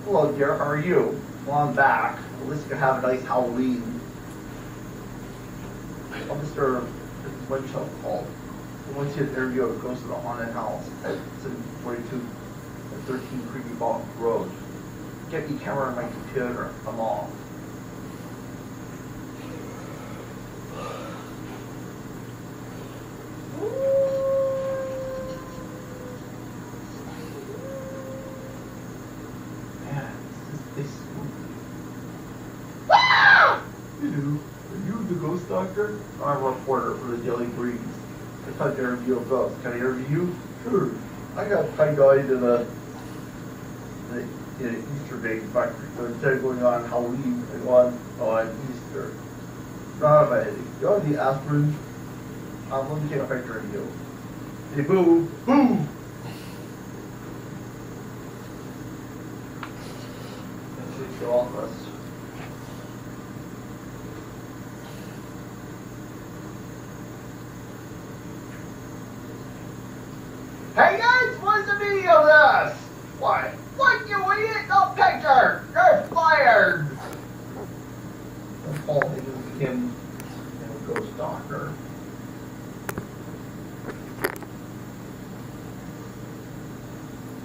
Hello, dear. How are you? Well, I'm back. At least you can have a nice Halloween. Oh, Mr. What is it called? I went to an interview of Ghost of the Haunted House at 742 and 13 Creepy Bog Road. Get me camera on my computer. I'm off. Man, this is spooky. Ah! Hello, are you the ghost doctor? I'm a reporter for the Daily Breeze. I thought to interview a ghost. Can I interview you? Sure. I got kind of into the Easter egg factory. So instead of going on Halloween, I go on Easter. Not amazing. You want the aspirin? Let me take a picture of you. Hey, boo! Boo! That's the office. Hey guys, what's the meaning of this? What? What, you idiot? No picture! You're fired! And Paul Higgins became a ghost doctor.